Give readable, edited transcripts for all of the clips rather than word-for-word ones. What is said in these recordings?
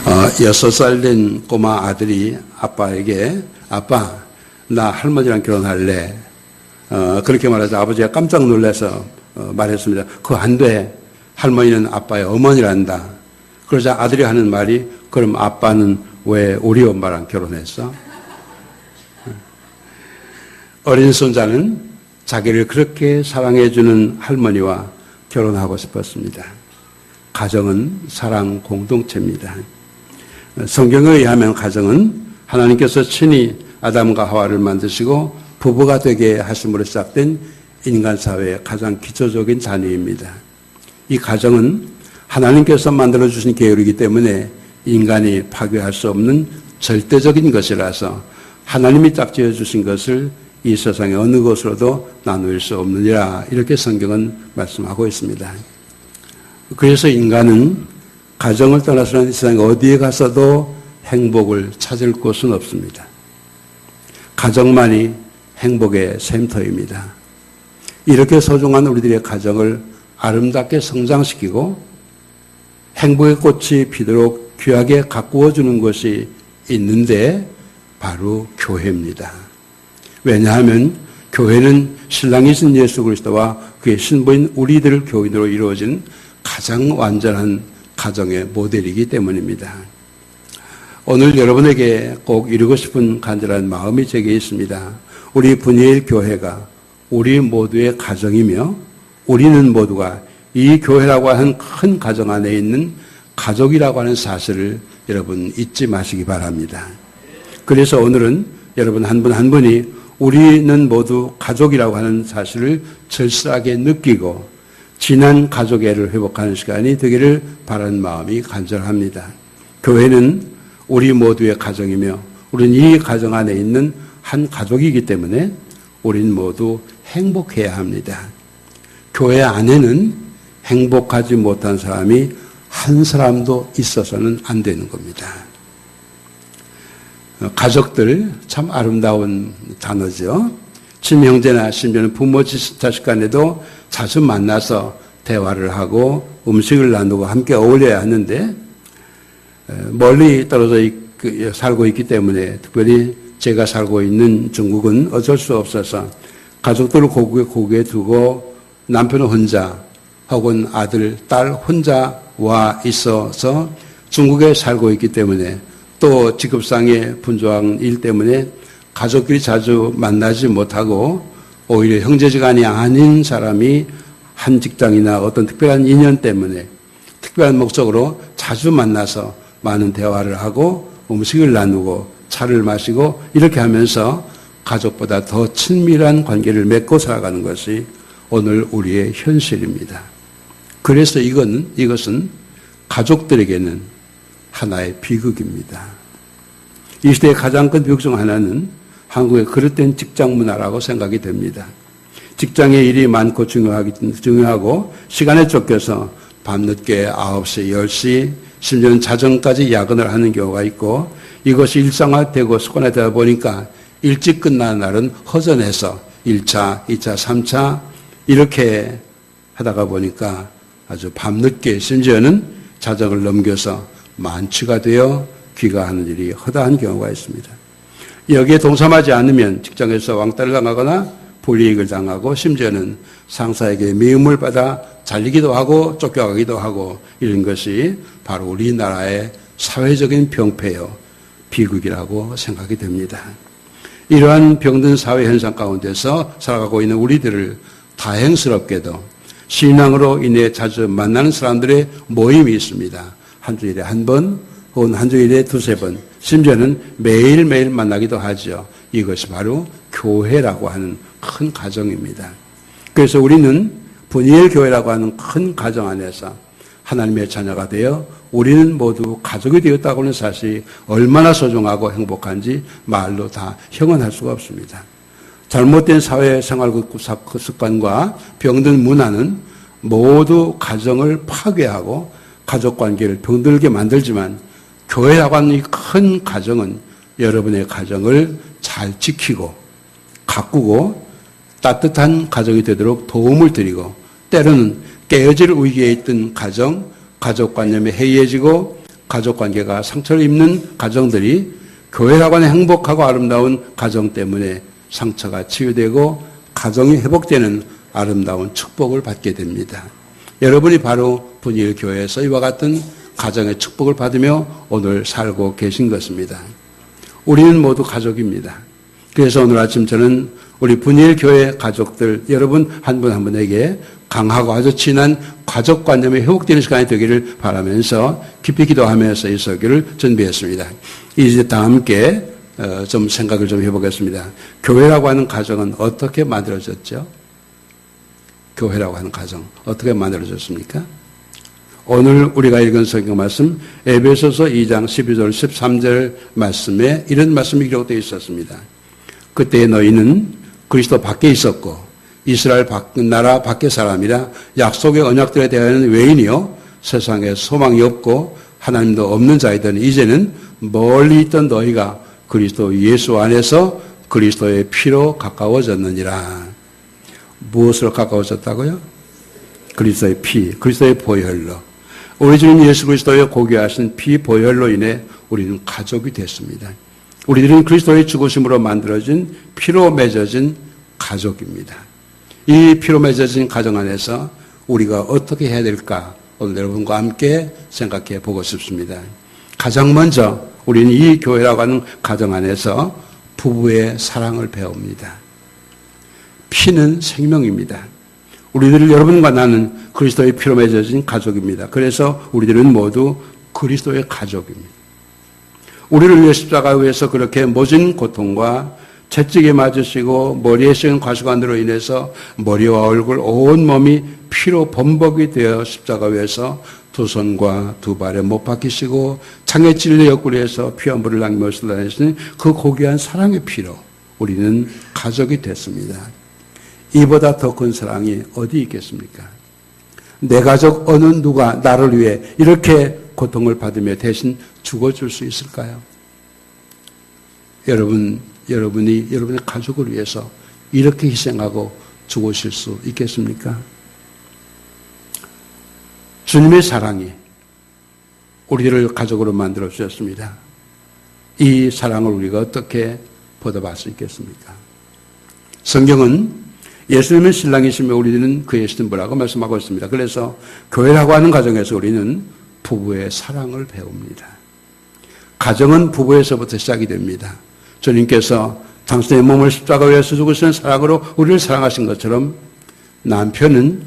6살 된 꼬마 아들이 아빠에게 아빠 나 할머니랑 결혼할래. 그렇게 말해서 아버지가 깜짝 놀라서 말했습니다. 그거 안 돼. 할머니는 아빠의 어머니란다. 그러자 아들이 하는 말이 그럼 아빠는 왜 우리 엄마랑 결혼했어? 어린 손자는 자기를 그렇게 사랑해주는 할머니와 결혼하고 싶었습니다. 가정은 사랑 공동체입니다. 성경에 의하면 가정은 하나님께서 친히 아담과 하와를 만드시고 부부가 되게 하심으로 시작된 인간 사회의 가장 기초적인 단위입니다. 이 가정은 하나님께서 만들어주신 계율이기 때문에 인간이 파괴할 수 없는 절대적인 것이라서 하나님이 딱 지어주신 것을 이 세상의 어느 것으로도 나누일 수 없느니라 이렇게 성경은 말씀하고 있습니다. 그래서 인간은 가정을 떠나서는 이 세상 어디에 가서도 행복을 찾을 곳은 없습니다. 가정만이 행복의 샘터입니다. 이렇게 소중한 우리들의 가정을 아름답게 성장시키고 행복의 꽃이 피도록 귀하게 가꾸어주는 것이 있는데 바로 교회입니다. 왜냐하면 교회는 신랑이신 예수 그리스도와 그의 신부인 우리들을 교인으로 이루어진 가장 완전한 가정의 모델이기 때문입니다. 오늘 여러분에게 꼭 이루고 싶은 간절한 마음이 제게 있습니다. 우리 분이엘 교회가 우리 모두의 가정이며 우리는 모두가 이 교회라고 하는 큰 가정 안에 있는 가족이라고 하는 사실을 여러분 잊지 마시기 바랍니다. 그래서 오늘은 여러분 한 분 한 분이 우리는 모두 가족이라고 하는 사실을 절실하게 느끼고 지난 가족의 애를 회복하는 시간이 되기를 바라는 마음이 간절합니다. 교회는 우리 모두의 가정이며 우리는 이 가정 안에 있는 한 가족이기 때문에 우리는 모두 행복해야 합니다. 교회 안에는 행복하지 못한 사람이 한 사람도 있어서는 안 되는 겁니다. 가족들 참 아름다운 단어죠. 친형제나 심지어는 부모 자식 간에도 자주 만나서 대화를 하고 음식을 나누고 함께 어울려야 하는데 멀리 떨어져 살고 있기 때문에 특별히 제가 살고 있는 중국은 어쩔 수 없어서 가족들을 고국에 두고 남편은 혼자 혹은 아들, 딸 혼자 와 있어서 중국에 살고 있기 때문에 또 직업상의 분주한 일 때문에 가족끼리 자주 만나지 못하고 오히려 형제지간이 아닌 사람이 한 직장이나 어떤 특별한 인연 때문에 특별한 목적으로 자주 만나서 많은 대화를 하고 음식을 나누고 차를 마시고 이렇게 하면서 가족보다 더 친밀한 관계를 맺고 살아가는 것이 오늘 우리의 현실입니다. 그래서 이것은 가족들에게는 하나의 비극입니다. 이 시대의 가장 큰 비극 중 하나는 한국의 그릇된 직장 문화라고 생각이 됩니다. 직장에 일이 많고 중요하고 시간에 쫓겨서 밤늦게 9시, 10시, 심지어는 자정까지 야근을 하는 경우가 있고 이것이 일상화되고 습관화되다 보니까 일찍 끝나는 날은 허전해서 1차, 2차, 3차 이렇게 하다가 보니까 아주 밤늦게 심지어는 자정을 넘겨서 만취가 되어 귀가하는 일이 허다한 경우가 있습니다. 여기에 동참하지 않으면 직장에서 왕따를 당하거나 불이익을 당하고 심지어는 상사에게 미움을 받아 잘리기도 하고 쫓겨가기도 하고 이런 것이 바로 우리나라의 사회적인 병폐요 비극이라고 생각이 됩니다. 이러한 병든 사회 현상 가운데서 살아가고 있는 우리들을 다행스럽게도 신앙으로 인해 자주 만나는 사람들의 모임이 있습니다. 한 주일에 한 번 혹은 한 주일에 두세 번 심지어는 매일매일 만나기도 하죠. 이것이 바로 교회라고 하는 큰 가정입니다. 그래서 우리는 분이엘 교회라고 하는 큰 가정 안에서 하나님의 자녀가 되어 우리는 모두 가족이 되었다고 하는 사실이 얼마나 소중하고 행복한지 말로 다 형언할 수가 없습니다. 잘못된 사회생활 습관과 병든 문화는 모두 가정을 파괴하고 가족관계를 병들게 만들지만 교회라고 하는 이 큰 가정은 여러분의 가정을 잘 지키고 가꾸고 따뜻한 가정이 되도록 도움을 드리고 때로는 깨어질 위기에 있던 가족관념이 해이해지고 가족관계가 상처를 입는 가정들이 교회라고 하는 행복하고 아름다운 가정 때문에 상처가 치유되고 가정이 회복되는 아름다운 축복을 받게 됩니다. 여러분이 바로 분일교회에서 이와 같은 가정의 축복을 받으며 오늘 살고 계신 것입니다. 우리는 모두 가족입니다. 그래서 오늘 아침 저는 우리 분일교회 가족들 여러분 한 분 한 분에게 강하고 아주 진한 가족관념이 회복되는 시간이 되기를 바라면서 깊이 기도하면서 이 설교를 준비했습니다. 이제 다 함께 좀 생각을 좀 해보겠습니다. 교회라고 하는 가정은 어떻게 만들어졌죠? 교회라고 하는 가정 어떻게 만들어졌습니까? 오늘 우리가 읽은 성경 말씀 에베소서 2장 12절 13절 말씀에 이런 말씀이 기록되어 있었습니다. 그때 너희는 그리스도 밖에 있었고 이스라엘 나라 밖의 사람이라 약속의 언약들에 대하여는 외인이요 세상에 소망이 없고 하나님도 없는 자이더니 이제는 멀리 있던 너희가 그리스도 예수 안에서 그리스도의 피로 가까워졌느니라. 무엇으로 가까워졌다고요? 그리스도의 피, 그리스도의 보혈로. 우리 주님 예수 그리스도의 고귀하신 피 보혈로 인해 우리는 가족이 됐습니다. 우리들은 그리스도의 죽으심으로 만들어진 피로 맺어진 가족입니다. 이 피로 맺어진 가정 안에서 우리가 어떻게 해야 될까 오늘 여러분과 함께 생각해 보고 싶습니다. 가장 먼저 우리는 이 교회라고 하는 가정 안에서 부부의 사랑을 배웁니다. 피는 생명입니다. 우리들 여러분과 나는 그리스도의 피로 맺어진 가족입니다. 그래서 우리들은 모두 그리스도의 가족입니다. 우리를 위해 십자가에서 그렇게 모진 고통과 채찍에 맞으시고 머리에 씌운 가시관으로 인해서 머리와 얼굴 온 몸이 피로 범벅이 되어 십자가 위에서 두 손과 두 발에 못 박히시고 창에 찔려 옆구리에서 피와 물을 낭며 쏟아내시는 그 고귀한 사랑의 피로 우리는 가족이 됐습니다. 이보다 더 큰 사랑이 어디 있겠습니까? 내 가족 어느 누가 나를 위해 이렇게 고통을 받으며 대신 죽어줄 수 있을까요? 여러분이 여러분의 가족을 위해서 이렇게 희생하고 죽으실 수 있겠습니까? 주님의 사랑이 우리를 가족으로 만들어 주셨습니다. 이 사랑을 우리가 어떻게 보답할 수 있겠습니까? 성경은 예수님은 신랑이시며 우리는 그의 신부라고 말씀하고 있습니다. 그래서 교회라고 하는 가정에서 우리는 부부의 사랑을 배웁니다. 가정은 부부에서부터 시작이 됩니다. 주님께서 당신의 몸을 십자가 위에서 죽으시는 사랑으로 우리를 사랑하신 것처럼 남편은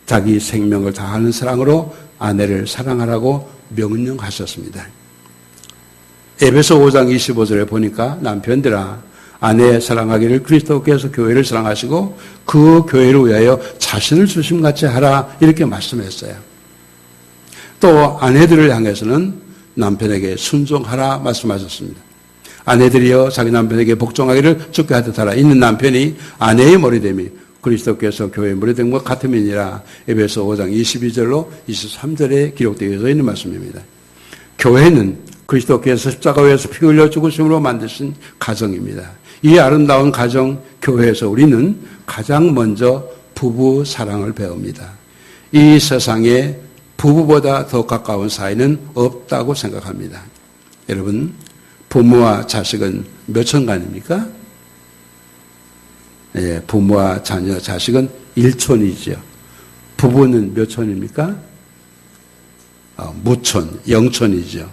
자기 생명을 다하는 사랑으로 아내를 사랑하라고 명령하셨습니다. 에베소 5장 25절에 보니까 남편들아 아내 사랑하기를 그리스도께서 교회를 사랑하시고 그 교회를 위하여 자신을 주심같이 하라 이렇게 말씀했어요. 또 아내들을 향해서는 남편에게 순종하라 말씀하셨습니다. 아내들이여 자기 남편에게 복종하기를 주께 하듯 하라. 있는 남편이 아내의 머리됨이 그리스도께서 교회의 머리됨 것 같음이니라. 에베소 5장 22절로 23절에 기록되어 있는 말씀입니다. 교회는 그리스도께서 십자가 위에서 피 흘려 죽으심으로 만드신 가정입니다. 이 아름다운 가정 교회에서 우리는 가장 먼저 부부 사랑을 배웁니다. 이 세상에 부부보다 더 가까운 사이는 없다고 생각합니다. 여러분, 부모와 자식은 몇 촌간입니까? 예, 부모와 자녀, 자식은 1촌이죠. 부부는 몇 촌입니까? 무촌, 0촌이죠.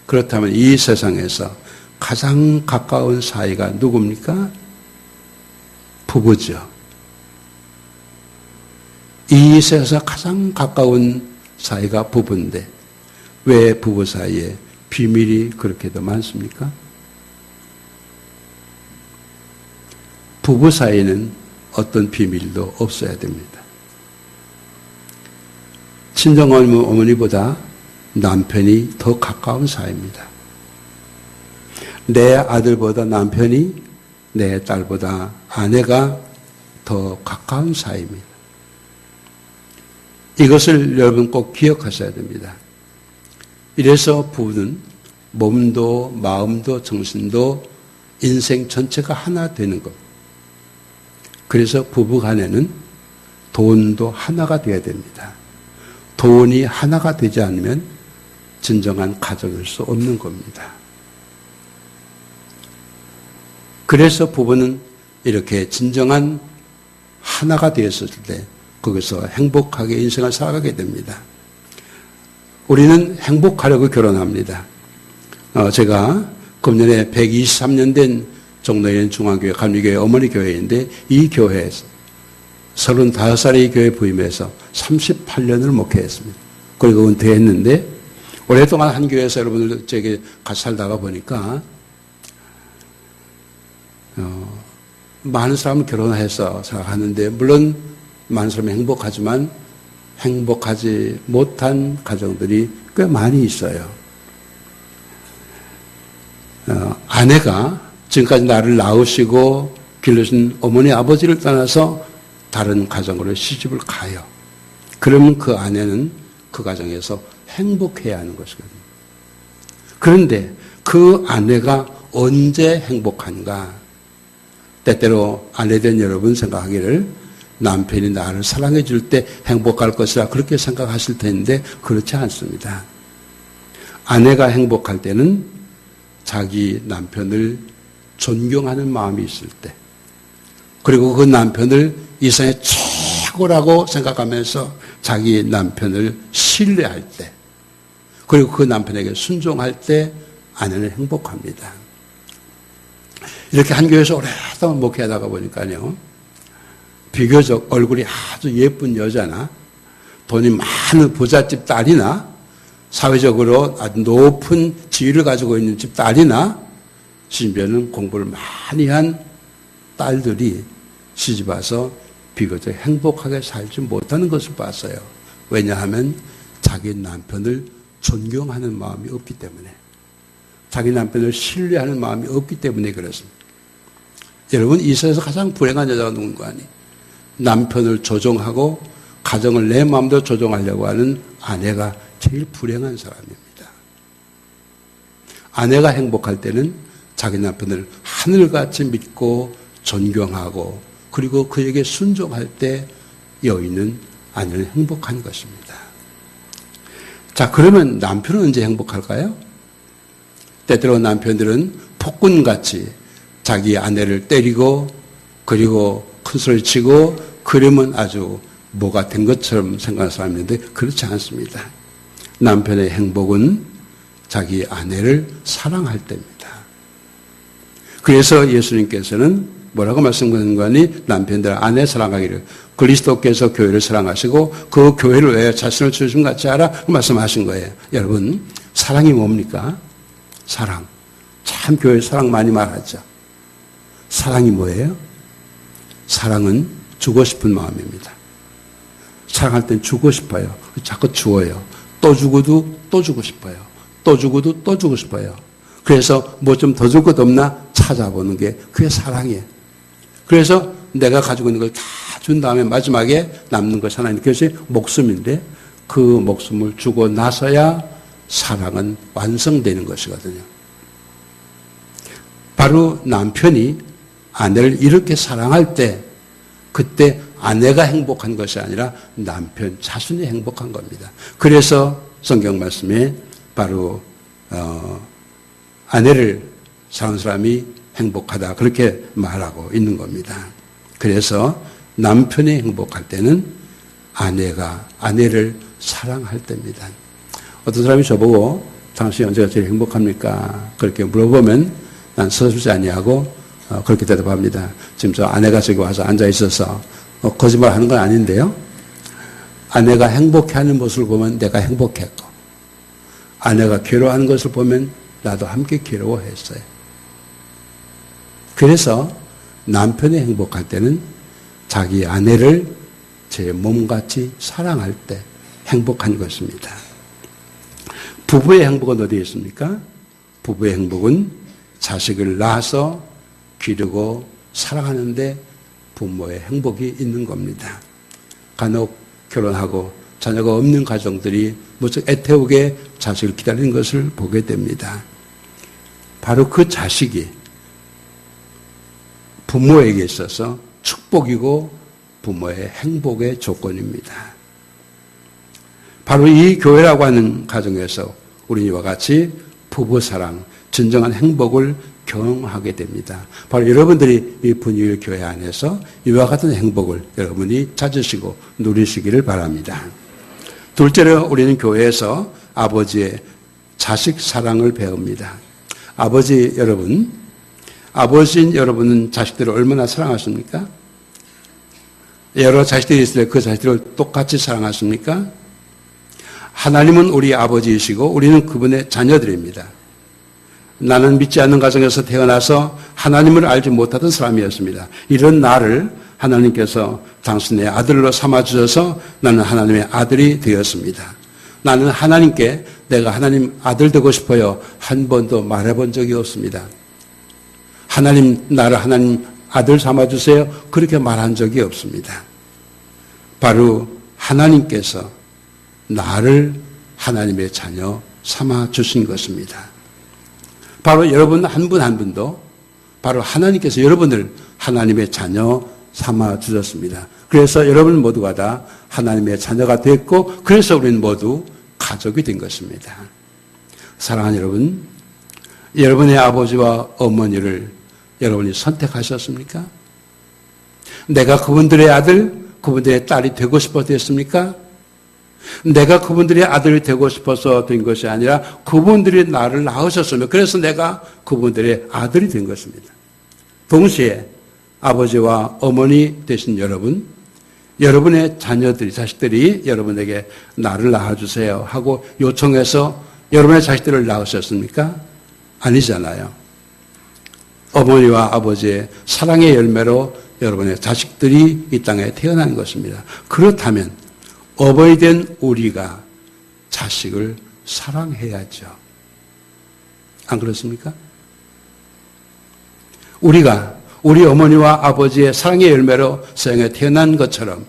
그렇다면 이 세상에서 가장 가까운 사이가 누굽니까? 부부죠. 이 세상에서 가장 가까운 사이가 부부인데 왜 부부 사이에 비밀이 그렇게도 많습니까? 부부 사이에는 어떤 비밀도 없어야 됩니다. 친정 어머니보다 남편이 더 가까운 사이입니다. 내 아들보다 남편이 내 딸보다 아내가 더 가까운 사이입니다. 이것을 여러분 꼭 기억하셔야 됩니다. 이래서 부부는 몸도 마음도 정신도 인생 전체가 하나 되는 것. 그래서 부부 간에는 돈도 하나가 되어야 됩니다. 돈이 하나가 되지 않으면 진정한 가정일 수 없는 겁니다. 그래서 부부는 이렇게 진정한 하나가 되었을 때 거기서 행복하게 인생을 살아가게 됩니다. 우리는 행복하려고 결혼합니다. 제가 금년에 123년 된 종로의 중앙교회 감리교회 어머니 교회인데 이 교회에서 35살의 교회 부임해서 38년을 목회했습니다. 그리고 은퇴했는데 오랫동안 한 교회에서 여러분들 저기 같이 살다가 보니까 많은 사람은 결혼해서 생각하는데 물론 많은 사람이 행복하지만 행복하지 못한 가정들이 꽤 많이 있어요. 아내가 지금까지 나를 낳으시고 길러준 어머니 아버지를 떠나서 다른 가정으로 시집을 가요. 그러면 그 아내는 그 가정에서 행복해야 하는 것이거든요. 그런데 그 아내가 언제 행복한가? 때때로 아내된 여러분 생각하기를 남편이 나를 사랑해 줄 때 행복할 것이라 그렇게 생각하실 텐데 그렇지 않습니다. 아내가 행복할 때는 자기 남편을 존경하는 마음이 있을 때, 그리고 그 남편을 이 세상의 최고라고 생각하면서 자기 남편을 신뢰할 때, 그리고 그 남편에게 순종할 때 아내는 행복합니다. 이렇게 한 교회에서 오랫동안 목회하다가 보니까요, 비교적 얼굴이 아주 예쁜 여자나 돈이 많은 부잣집 딸이나 사회적으로 아주 높은 지위를 가지고 있는 집 딸이나 심지어는 공부를 많이 한 딸들이 시집와서 비교적 행복하게 살지 못하는 것을 봤어요. 왜냐하면 자기 남편을 존경하는 마음이 없기 때문에, 자기 남편을 신뢰하는 마음이 없기 때문에 그렇습니다. 여러분, 이 세상에서 가장 불행한 여자가 누군가 하니 남편을 조종하고 가정을 내 마음대로 조종하려고 하는 아내가 제일 불행한 사람입니다. 아내가 행복할 때는 자기 남편을 하늘같이 믿고 존경하고 그리고 그에게 순종할 때 여인은 아내는 행복한 것입니다. 자, 그러면 남편은 언제 행복할까요? 때때로 남편들은 폭군같이 자기 아내를 때리고 그리고 큰 소리 치고 그러면 아주 뭐가 된 것처럼 생각하는 사람이 있는데 그렇지 않습니다. 남편의 행복은 자기 아내를 사랑할 때입니다. 그래서 예수님께서는 뭐라고 말씀하신 거니? 남편들 아내 사랑하기를, 그리스도께서 교회를 사랑하시고 그 교회를 왜 자신을 주신 것 같이 하라 말씀하신 거예요. 여러분, 사랑이 뭡니까? 사랑. 참 교회 사랑 많이 말하죠. 사랑이 뭐예요? 사랑은 주고 싶은 마음입니다. 사랑할 땐 주고 싶어요. 자꾸 주어요. 또 주고도 또 주고 싶어요. 또 주고도 또 주고 싶어요. 그래서 뭐 좀 더 줄 것 없나 찾아보는 게 그게 사랑이에요. 그래서 내가 가지고 있는 걸 다 준 다음에 마지막에 남는 것이 하나 있는 것이 목숨인데 그 목숨을 주고 나서야 사랑은 완성되는 것이거든요. 바로 남편이 아내를 이렇게 사랑할 때 그때 아내가 행복한 것이 아니라 남편 자신이 행복한 겁니다. 그래서 성경 말씀에 바로 아내를 사랑하는 사람이 행복하다 그렇게 말하고 있는 겁니다. 그래서 남편이 행복할 때는 아내가 아내를 사랑할 때입니다. 어떤 사람이 저보고 당신이 언제가 제일 행복합니까? 그렇게 물어보면 난 서술지 아니하고 그렇게 대답합니다. 지금 저 아내가 저기 와서 앉아 있어서 거짓말 하는 건 아닌데요. 아내가 행복해하는 모습을 보면 내가 행복했고 아내가 괴로워하는 것을 보면 나도 함께 괴로워했어요. 그래서 남편이 행복할 때는 자기 아내를 제 몸같이 사랑할 때 행복한 것입니다. 부부의 행복은 어디에 있습니까? 부부의 행복은 자식을 낳아서 기르고 사랑하는데 부모의 행복이 있는 겁니다. 간혹 결혼하고 자녀가 없는 가정들이 무척 애태우게 자식을 기다리는 것을 보게 됩니다. 바로 그 자식이 부모에게 있어서 축복이고 부모의 행복의 조건입니다. 바로 이 교회라고 하는 가정에서 우리는 이와 같이 부부사랑, 진정한 행복을 경험하게 됩니다. 바로 여러분들이 이 분위기 교회 안에서 이와 같은 행복을 여러분이 찾으시고 누리시기를 바랍니다. 둘째로 우리는 교회에서 아버지의 자식 사랑을 배웁니다. 아버지 여러분, 아버지인 여러분은 자식들을 얼마나 사랑하십니까? 여러 자식들이 있을 때 그 자식들을 똑같이 사랑하십니까? 하나님은 우리 아버지이시고 우리는 그분의 자녀들입니다. 나는 믿지 않는 가정에서 태어나서 하나님을 알지 못하던 사람이었습니다. 이런 나를 하나님께서 당신의 아들로 삼아주셔서 나는 하나님의 아들이 되었습니다. 나는 하나님께 내가 하나님 아들 되고 싶어요. 한 번도 말해본 적이 없습니다. 하나님, 나를 하나님 아들 삼아주세요. 그렇게 말한 적이 없습니다. 바로 하나님께서 나를 하나님의 자녀 삼아주신 것입니다. 바로 여러분 한 분 한 분도 바로 하나님께서 여러분을 하나님의 자녀 삼아주셨습니다. 그래서 여러분 모두가 다 하나님의 자녀가 됐고 그래서 우리는 모두 가족이 된 것입니다. 사랑하는 여러분, 여러분의 아버지와 어머니를 여러분이 선택하셨습니까? 내가 그분들의 아들, 그분들의 딸이 되고 싶어서 됐습니까? 내가 그분들의 아들이 되고 싶어서 된 것이 아니라 그분들이 나를 낳으셨으며 그래서 내가 그분들의 아들이 된 것입니다. 동시에 아버지와 어머니 되신 여러분, 여러분의 자녀들이, 자식들이 여러분에게 나를 낳아주세요 하고 요청해서 여러분의 자식들을 낳으셨습니까? 아니잖아요. 어머니와 아버지의 사랑의 열매로 여러분의 자식들이 이 땅에 태어난 것입니다. 그렇다면 어버이 된 우리가 자식을 사랑해야죠. 안 그렇습니까? 우리가 우리 어머니와 아버지의 사랑의 열매로 세상에 태어난 것처럼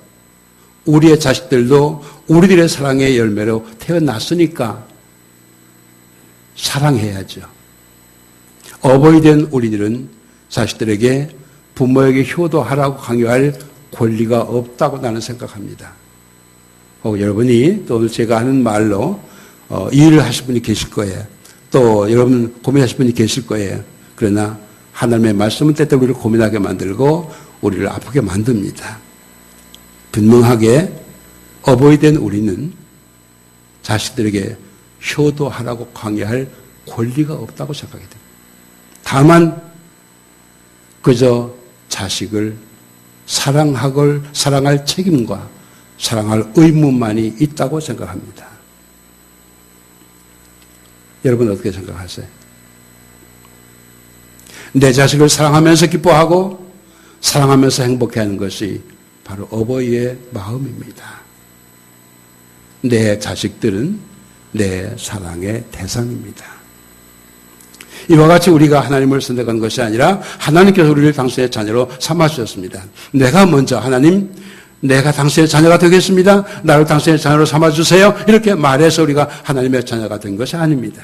우리의 자식들도 우리들의 사랑의 열매로 태어났으니까 사랑해야죠. 어버이 된 우리들은 자식들에게 부모에게 효도하라고 강요할 권리가 없다고 나는 생각합니다. 여러분이 또 오늘 제가 하는 말로 이해를 하실 분이 계실 거예요. 또 여러분 고민하실 분이 계실 거예요. 그러나 하나님의 말씀은 때때로 우리를 고민하게 만들고 우리를 아프게 만듭니다. 분명하게 어버이 된 우리는 자식들에게 효도하라고 강요할 권리가 없다고 생각이 됩니다. 다만 그저 자식을 사랑할 책임과 사랑할 의무만이 있다고 생각합니다. 여러분 어떻게 생각하세요? 내 자식을 사랑하면서 기뻐하고 사랑하면서 행복해하는 것이 바로 어버이의 마음입니다. 내 자식들은 내 사랑의 대상입니다. 이와 같이 우리가 하나님을 선택한 것이 아니라 하나님께서 우리를 당신의 자녀로 삼아주셨습니다. 내가 먼저 하나님, 내가 당신의 자녀가 되겠습니다. 나를 당신의 자녀로 삼아주세요. 이렇게 말해서 우리가 하나님의 자녀가 된 것이 아닙니다.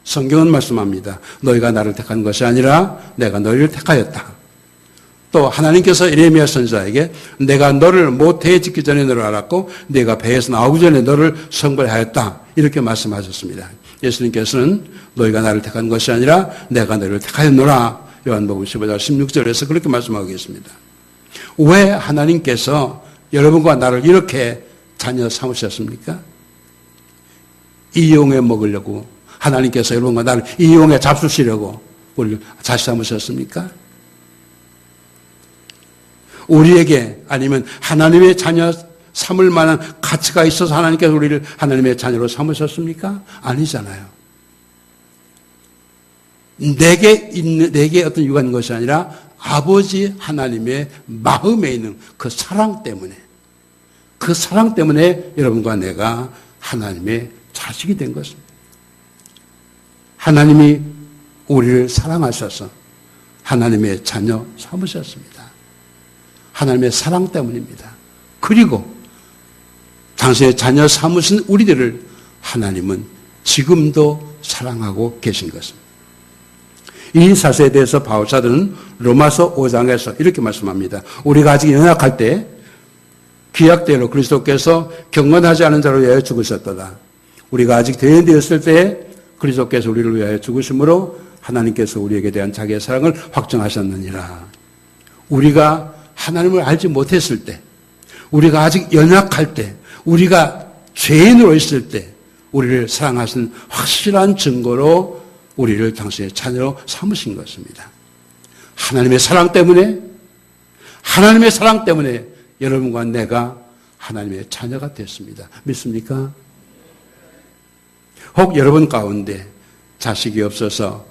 성경은 말씀합니다. 너희가 나를 택한 것이 아니라 내가 너희를 택하였다. 또 하나님께서 예레미야 선지자에게 내가 너를 모태에 짓기 전에 너를 알았고 내가 배에서 나오기 전에 너를 성별하였다. 이렇게 말씀하셨습니다. 예수님께서는 너희가 나를 택한 것이 아니라 내가 너희를 택하였노라. 요한복음 15장 16절에서 그렇게 말씀하고 계십니다. 왜 하나님께서 여러분과 나를 이렇게 자녀 삼으셨습니까? 이용해 먹으려고 하나님께서 여러분과 나를 이용해 잡수시려고 우리를 자식 삼으셨습니까? 우리에게 아니면 하나님의 자녀 삼을 만한 가치가 있어서 하나님께서 우리를 하나님의 자녀로 삼으셨습니까? 아니잖아요. 내게 어떤 이유가 있는 것이 아니라 아버지 하나님의 마음에 있는 그 사랑 때문에 여러분과 내가 하나님의 자식이 된 것입니다. 하나님이 우리를 사랑하셔서 하나님의 자녀 삼으셨습니다. 하나님의 사랑 때문입니다. 그리고 당신의 자녀 삼으신 우리들을 하나님은 지금도 사랑하고 계신 것입니다. 이 사실에 대해서 바울사도는 로마서 5장에서 이렇게 말씀합니다. 우리가 아직 연약할 때 기약대로 그리스도께서 경건하지 않은 자로 위하여 죽으셨도다. 우리가 아직 대인되었을 때 그리스도께서 우리를 위하여 죽으심으로 하나님께서 우리에게 대한 자기의 사랑을 확정하셨느니라. 우리가 하나님을 알지 못했을 때, 우리가 아직 연약할 때, 우리가 죄인으로 있을 때 우리를 사랑하신 확실한 증거로 우리를 당신의 자녀로 삼으신 것입니다. 하나님의 사랑 때문에 여러분과 내가 하나님의 자녀가 됐습니다. 믿습니까? 혹 여러분 가운데 자식이 없어서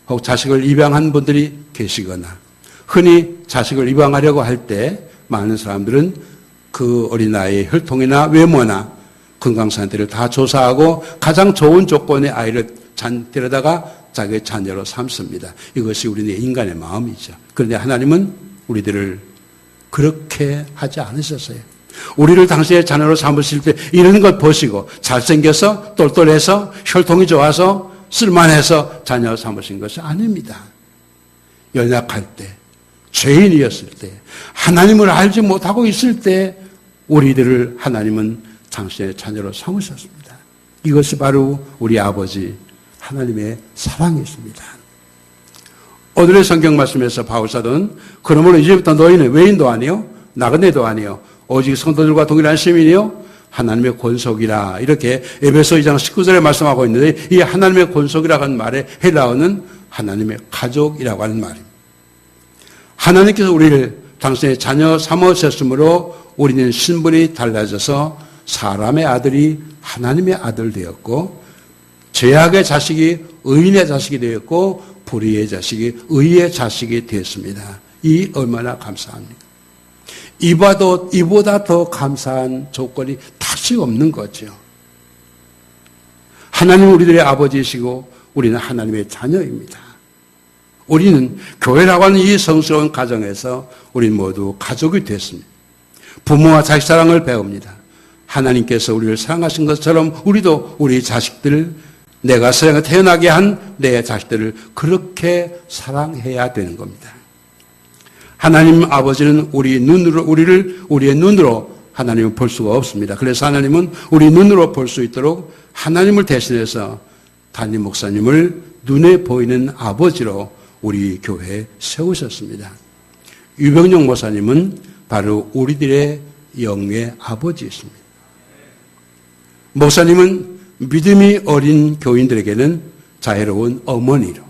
혹 자식을 입양한 분들이 계시거나 흔히 자식을 입양하려고 할 때 많은 사람들은 그 어린아이의 혈통이나 외모나 건강 상태를 다 조사하고 가장 좋은 조건의 아이를 데려다가 자기의 자녀로 삼습니다. 이것이 우리의 인간의 마음이죠. 그런데 하나님은 우리들을 그렇게 하지 않으셨어요. 우리를 당신의 자녀로 삼으실 때 이런 것 보시고 잘생겨서 똘똘해서 혈통이 좋아서 쓸만해서 자녀 삼으신 것이 아닙니다. 연약할 때, 죄인이었을 때, 하나님을 알지 못하고 있을 때 우리들을 하나님은 당신의 자녀로 삼으셨습니다. 이것이 바로 우리 아버지 하나님의 사랑이십니다. 오늘의 성경 말씀에서 바울사도는 그러므로 이제부터 너희는 외인도 아니요 나그네도 아니요 오직 성도들과 동일한 시민이요 하나님의 권속이라 이렇게 에베소 2장 19절에 말씀하고 있는데 이 하나님의 권속이라고 하는 말의 헬라어는 하나님의 가족이라고 하는 말입니다. 하나님께서 우리를 당신의 자녀 삼으셨으므로 우리는 신분이 달라져서 사람의 아들이 하나님의 아들 되었고 죄악의 자식이 의인의 자식이 되었고 불의의 자식이 의의 자식이 되었습니다. 이 얼마나 감사합니까? 이보다 더 감사한 조건이 다시 없는 거죠. 하나님은 우리들의 아버지이시고 우리는 하나님의 자녀입니다. 우리는 교회라고 하는 이 성스러운 가정에서 우리는 모두 가족이 됐습니다. 부모와 자식 사랑을 배웁니다. 하나님께서 우리를 사랑하신 것처럼 우리도 우리 자식들 내가 세상에 태어나게 한 내 자식들을 그렇게 사랑해야 되는 겁니다. 하나님 아버지는 우리의 눈으로 하나님을 볼 수가 없습니다. 그래서 하나님은 우리 눈으로 볼 수 있도록 하나님을 대신해서 담임 목사님을 눈에 보이는 아버지로 우리 교회에 세우셨습니다. 유병용 목사님은 바로 우리들의 영의 아버지이십니다. 목사님은 믿음이 어린 교인들에게는 자애로운 어머니로,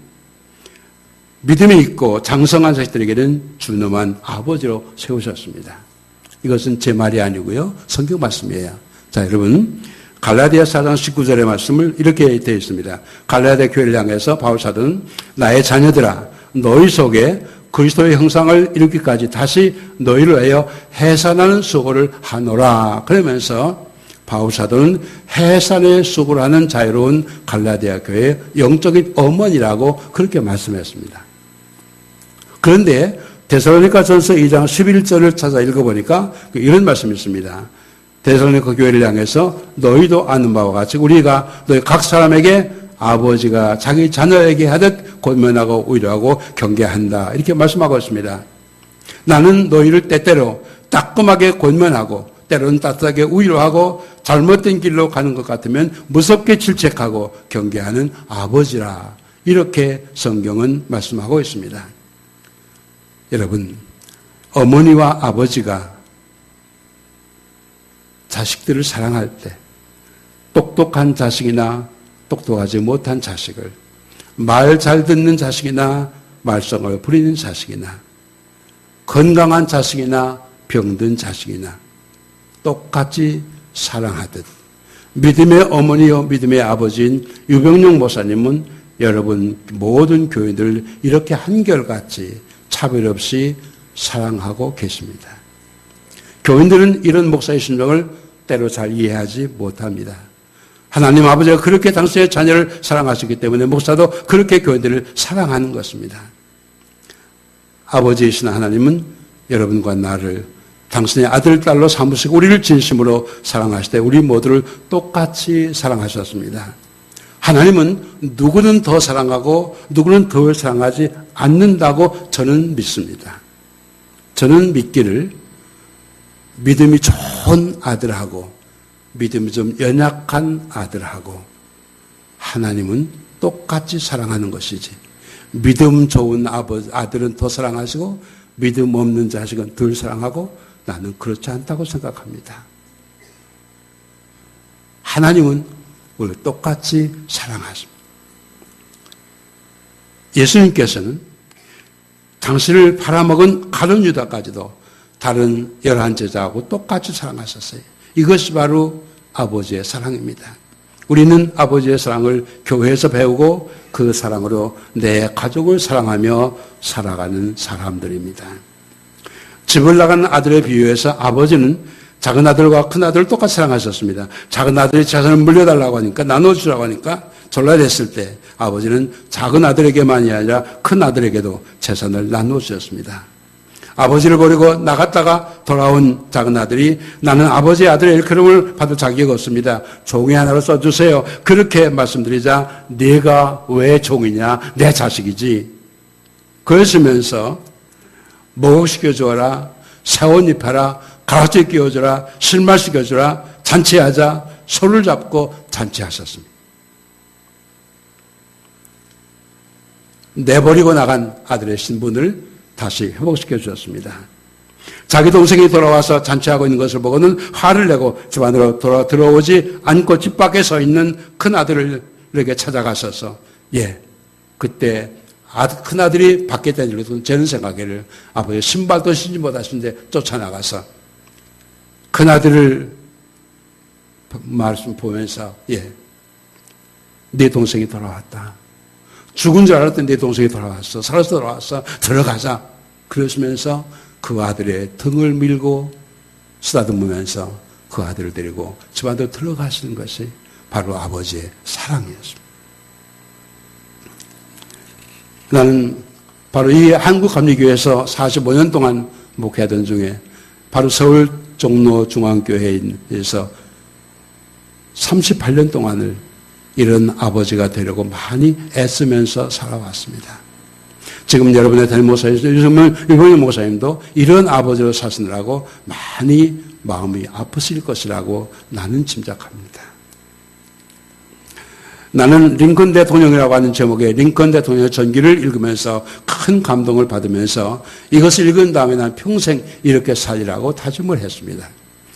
믿음이 있고 장성한 자식들에게는 준엄한 아버지로 세우셨습니다. 이것은 제 말이 아니고요. 성경 말씀이에요. 자, 여러분 갈라디아서 4장 19절의 말씀을 이렇게 되어 있습니다. 갈라디아 교회를 향해서 바울 사도는 나의 자녀들아 너희 속에 그리스도의 형상을 이루기까지 다시 너희를 위하여 해산하는 수고를 하노라. 그러면서 바울 사도는 해산의 수고를 하는 자유로운 갈라디아 교회의 영적인 어머니라고 그렇게 말씀했습니다. 그런데 데살로니가전서 2장 11절을 찾아 읽어보니까 이런 말씀이 있습니다. 데살로니가 교회를 향해서 너희도 아는 바와 같이 우리가 너희 각 사람에게 아버지가 자기 자녀에게 하듯 권면하고 위로하고 경계한다. 이렇게 말씀하고 있습니다. 나는 너희를 때때로 따끔하게 권면하고 때로는 따뜻하게 위로하고 잘못된 길로 가는 것 같으면 무섭게 질책하고 경계하는 아버지라. 이렇게 성경은 말씀하고 있습니다. 여러분, 어머니와 아버지가 자식들을 사랑할 때 똑똑한 자식이나 똑똑하지 못한 자식을, 말 잘 듣는 자식이나 말썽을 부리는 자식이나 건강한 자식이나 병든 자식이나 똑같이 사랑하듯 믿음의 어머니요 믿음의 아버지인 유병용 목사님은 여러분 모든 교인들을 이렇게 한결같이 차별 없이 사랑하고 계십니다. 교인들은 이런 목사의 심정을 때로 잘 이해하지 못합니다. 하나님 아버지가 그렇게 당신의 자녀를 사랑하셨기 때문에 목사도 그렇게 교인들을 사랑하는 것입니다. 아버지이신 하나님은 여러분과 나를 당신의 아들, 딸로 삼으시고 우리를 진심으로 사랑하실 때 우리 모두를 똑같이 사랑하셨습니다. 하나님은 누구는 더 사랑하고 누구는 덜 사랑하지 않는다고 저는 믿습니다. 저는 믿기를 믿음이 좋은 아들하고 믿음이 좀 연약한 아들하고 하나님은 똑같이 사랑하는 것이지. 믿음 좋은 아들은 더 사랑하시고 믿음 없는 자식은 덜 사랑하고 나는 그렇지 않다고 생각합니다. 하나님은 우리를 똑같이 사랑하십니다. 예수님께서는 당신을 팔아먹은 가룟 유다까지도 다른 11제자하고 똑같이 사랑하셨어요. 이것이 바로 아버지의 사랑입니다. 우리는 아버지의 사랑을 교회에서 배우고 그 사랑으로 내 가족을 사랑하며 살아가는 사람들입니다. 집을 나간 아들에 비유해서 아버지는 작은 아들과 큰 아들을 똑같이 사랑하셨습니다. 작은 아들이 재산을 물려달라고 하니까, 나눠주라고 하니까 전락했을 때 아버지는 작은 아들에게만이 아니라 큰 아들에게도 재산을 나눠주셨습니다. 아버지를 버리고 나갔다가 돌아온 작은 아들이 나는 아버지의 아들의 일컬음을 받을 자격이 없습니다. 종이 하나로 써주세요. 그렇게 말씀드리자 네가 왜 종이냐? 내 자식이지. 그러시면서 목욕시켜주어라, 새옷 입혀라, 가락지 끼워주라, 실말시켜주라, 잔치하자, 손을 잡고 잔치하셨습니다. 내버리고 나간 아들의 신분을 다시 회복시켜 주셨습니다. 자기 동생이 돌아와서 잔치하고 있는 것을 보고는 화를 내고 집 안으로 들어오지 않고 집 밖에 서 있는 큰 아들에게 찾아가셔서 그때 큰 아들이 밖에 다니는 것은 저는 생각에를 아버지 신발도 신지 못하신데 쫓아나가서 큰 아들을 말씀 보면서 네 동생이 돌아왔다. 죽은 줄 알았더니 내 동생이 돌아왔어. 살아서 돌아왔어. 들어가자. 그러시면서 그 아들의 등을 밀고 쓰다듬으면서 그 아들을 데리고 집 안으로 들어가시는 것이 바로 아버지의 사랑이었습니다. 나는 바로 이 한국감리교회에서 45년 동안 목회하던 중에 바로 서울 종로 중앙교회에서 38년 동안을 이런 아버지가 되려고 많이 애쓰면서 살아왔습니다. 지금 여러분의 담임 목사님도 유승민 목사님도 이런 아버지로 사시느라고 많이 마음이 아프실 것이라고 나는 짐작합니다. 나는 링컨 대통령이라고 하는 제목의 링컨 대통령의 전기를 읽으면서 큰 감동을 받으면서 이것을 읽은 다음에 난 평생 이렇게 살리라고 다짐을 했습니다.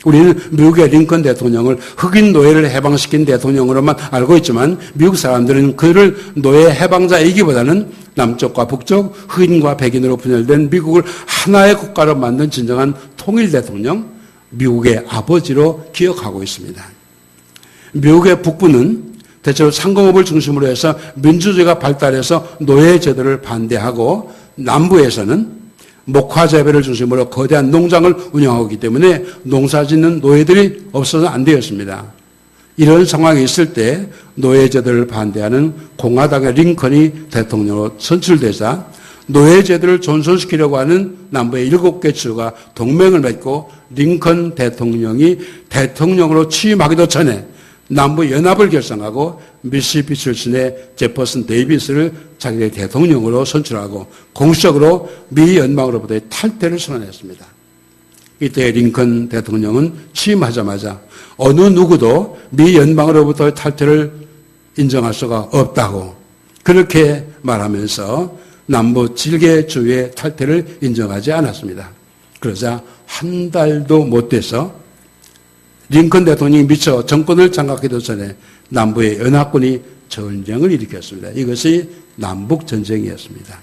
우리는 미국의 링컨 대통령을 흑인 노예를 해방시킨 대통령으로만 알고 있지만 미국 사람들은 그를 노예 해방자이기보다는 남쪽과 북쪽, 흑인과 백인으로 분열된 미국을 하나의 국가로 만든 진정한 통일 대통령, 미국의 아버지로 기억하고 있습니다. 미국의 북부는 대체로 상공업을 중심으로 해서 민주주의가 발달해서 노예 제도를 반대하고 남부에서는 목화재배를 중심으로 거대한 농장을 운영하고 있기 때문에 농사짓는 노예들이 없어서 안 되었습니다. 이런 상황이 있을 때 노예제도를 반대하는 공화당의 링컨이 대통령으로 선출되자 노예제도를 존속시키려고 하는 남부의 7개 주가 동맹을 맺고 링컨 대통령이 대통령으로 취임하기도 전에 남부 연합을 결성하고 미시시피 출신의 제퍼슨 데이비스를 자기의 대통령으로 선출하고 공식적으로 미 연방으로부터의 탈퇴를 선언했습니다. 이때 링컨 대통령은 취임하자마자 어느 누구도 미 연방으로부터의 탈퇴를 인정할 수가 없다고 그렇게 말하면서 남부 7개 주의 탈퇴를 인정하지 않았습니다. 그러자 한 달도 못 돼서 링컨 대통령이 미처 정권을 장악하기도 전에 남부의 연합군이 전쟁을 일으켰습니다. 이것이 남북전쟁이었습니다.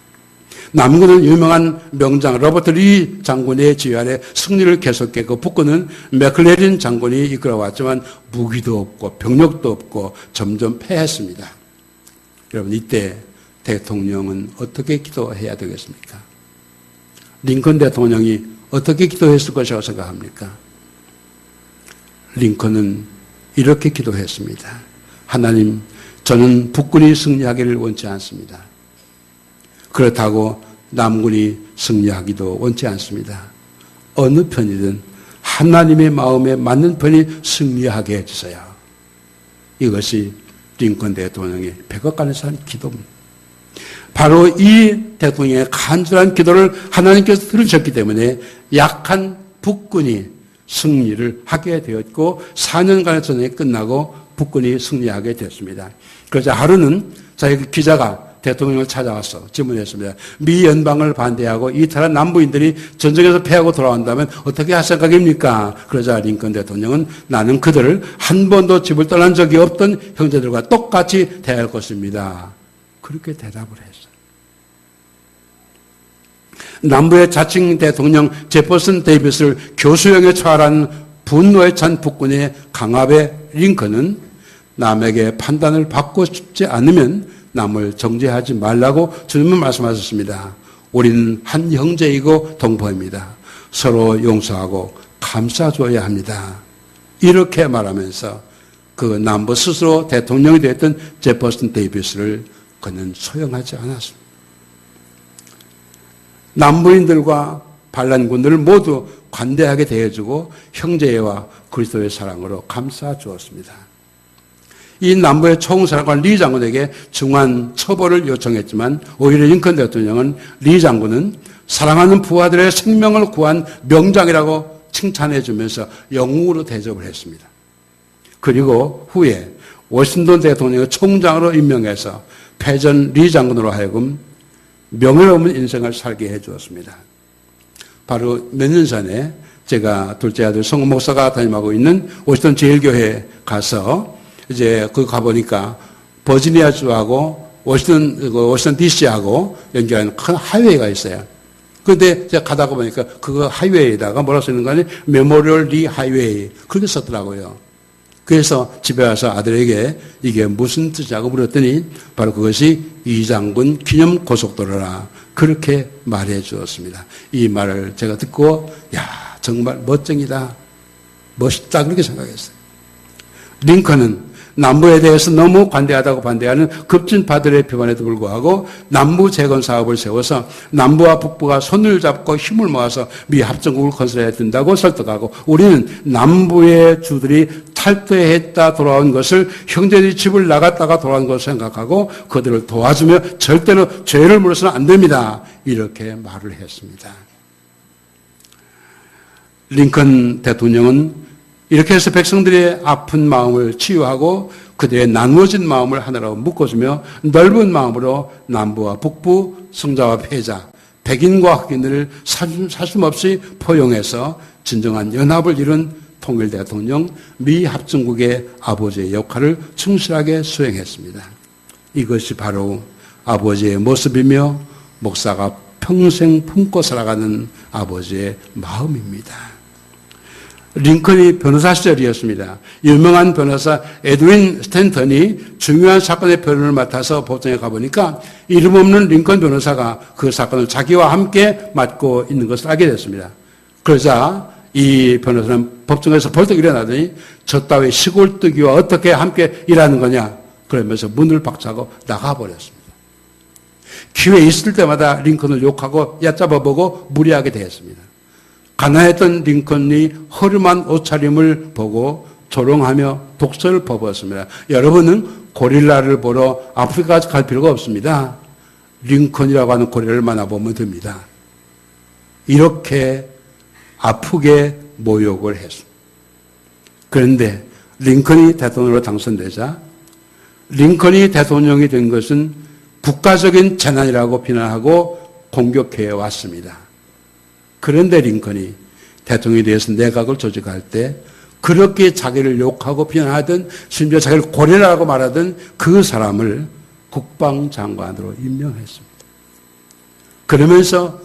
남군은 유명한 명장 로버트 리 장군의 지휘 아래 승리를 계속했고 북군은 맥클레린 장군이 이끌어왔지만 무기도 없고 병력도 없고 점점 패했습니다. 여러분 이때 대통령은 어떻게 기도해야 되겠습니까? 링컨 대통령이 어떻게 기도했을 것이라고 생각합니까? 링컨은 이렇게 기도했습니다. 하나님, 저는 북군이 승리하기를 원치 않습니다. 그렇다고 남군이 승리하기도 원치 않습니다. 어느 편이든 하나님의 마음에 맞는 편이 승리하게 해주세요. 이것이 링컨 대통령의 백악관에서 한 기도입니다. 바로 이 대통령의 간절한 기도를 하나님께서 들으셨기 때문에 약한 북군이 승리를 하게 되었고 4년간의 전쟁이 끝나고 북군이 승리하게 됐습니다. 그러자 하루는 자기 기자가 대통령을 찾아와서 질문했습니다. 미 연방을 반대하고 이탈한 남부인들이 전쟁에서 패하고 돌아온다면 어떻게 할 생각입니까? 그러자 링컨 대통령은 나는 그들을 한 번도 집을 떠난 적이 없던 형제들과 똑같이 대할 것입니다. 그렇게 대답을 했어요. 남부의 자칭 대통령 제퍼슨 데이비스를 교수형에 처하라는 분노에 찬 북군의 강압에 링컨은 남에게 판단을 받고 싶지 않으면 남을 정죄하지 말라고 주님은 말씀하셨습니다. 우리는 한 형제이고 동포입니다. 서로 용서하고 감싸줘야 합니다. 이렇게 말하면서 그 남부 스스로 대통령이 되었던 제퍼슨 데이비스를 그는 소용하지 않았습니다. 남부인들과 반란군들을 모두 관대하게 대해주고 형제와 그리스도의 사랑으로 감싸주었습니다. 이 남부의 총사령관 리 장군에게 중한 처벌을 요청했지만 오히려 링컨 대통령은 리 장군은 사랑하는 부하들의 생명을 구한 명장이라고 칭찬해 주면서 영웅으로 대접을 했습니다. 그리고 후에 워싱턴 대통령을 총장으로 임명해서 패전 리 장군으로 하여금 명예로운 인생을 살게 해 주었습니다. 바로 몇 년 전에 제가 둘째 아들 성우 목사가 담임하고 있는 워싱턴 제일교회에 가서 이제 그 가보니까 버지니아주하고 워싱턴 DC하고 연결하는 큰 하이웨이가 있어요. 그런데 제가 가다가 보니까 그 하이웨이에다가 뭐라고 써있는 거 아니에요? 메모리얼 리 하이웨이. 그렇게 썼더라고요. 그래서 집에 와서 아들에게 이게 무슨 뜻이냐고 물었더니 바로 그것이 이장군 기념 고속도로라. 그렇게 말해 주었습니다. 이 말을 제가 듣고 야 정말 멋쟁이다. 멋있다. 그렇게 생각했어요. 링컨은 남부에 대해서 너무 관대하다고 반대하는 급진파들의 비판에도 불구하고 남부 재건 사업을 세워서 남부와 북부가 손을 잡고 힘을 모아서 미 합정국을 건설해야 된다고 설득하고 우리는 남부의 주들이 탈퇴했다 돌아온 것을 형제들이 집을 나갔다가 돌아온 것을 생각하고 그들을 도와주며 절대로 죄를 물어서는 안 됩니다. 이렇게 말을 했습니다. 링컨 대통령은 이렇게 해서 백성들의 아픈 마음을 치유하고 그들의 나누어진 마음을 하나로 묶어주며 넓은 마음으로 남부와 북부, 성자와 패자, 백인과 흑인들을 사심없이 포용해서 진정한 연합을 이룬 통일 대통령 미 합중국의 아버지의 역할을 충실하게 수행했습니다. 이것이 바로 아버지의 모습이며 목사가 평생 품고 살아가는 아버지의 마음입니다. 링컨이 변호사 시절이었습니다. 유명한 변호사 에드윈 스탠턴이 중요한 사건의 변론을 맡아서 법정에 가보니까 이름 없는 링컨 변호사가 그 사건을 자기와 함께 맡고 있는 것을 알게 됐습니다. 그러자 이 변호사는 법정에서 벌떡 일어나더니 저 따위 시골뜨기와 어떻게 함께 일하는 거냐 그러면서 문을 박차고 나가버렸습니다. 기회 있을 때마다 링컨을 욕하고 얕잡아보고 무리하게 대했습니다. 가난했던 링컨이 허름한 옷차림을 보고 조롱하며 독서를 퍼부었습니다. 여러분은 고릴라를 보러 아프리카까지 갈 필요가 없습니다. 링컨이라고 하는 고릴라를 만나보면 됩니다. 이렇게 아프게 모욕을 했습니다. 그런데 링컨이 대통령으로 당선되자 링컨이 대통령이 된 것은 국가적인 재난이라고 비난하고 공격해 왔습니다. 그런데 링컨이 대통령에 대해서 내각을 조직할 때 그렇게 자기를 욕하고 비난하던 심지어 자기를 고래라고 말하던 그 사람을 국방장관으로 임명했습니다. 그러면서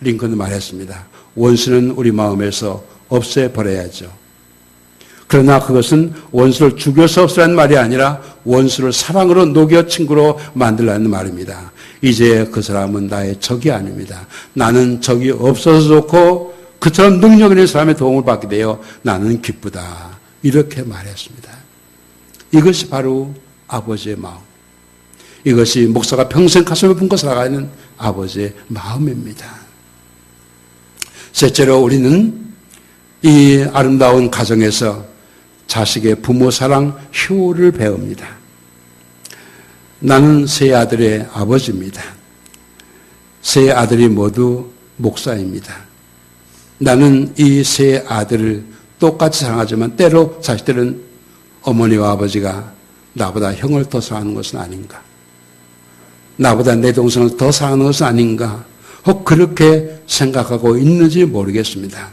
링컨은 말했습니다. 원수는 우리 마음에서 없애버려야죠. 그러나 그것은 원수를 죽여서 없애라는 말이 아니라 원수를 사랑으로 녹여 친구로 만들라는 말입니다. 이제 그 사람은 나의 적이 아닙니다. 나는 적이 없어서 좋고 그처럼 능력 있는 사람의 도움을 받게 되어 나는 기쁘다. 이렇게 말했습니다. 이것이 바로 아버지의 마음. 이것이 목사가 평생 가슴을 품고 살아가는 아버지의 마음입니다. 셋째로 우리는 이 아름다운 가정에서 자식의 부모 사랑 효를 배웁니다. 나는 세 아들의 아버지입니다. 세 아들이 모두 목사입니다. 나는 이 세 아들을 똑같이 사랑하지만 때로 자식들은 어머니와 아버지가 나보다 형을 더 사랑하는 것은 아닌가? 나보다 내 동생을 더 사랑하는 것은 아닌가? 혹 그렇게 생각하고 있는지 모르겠습니다.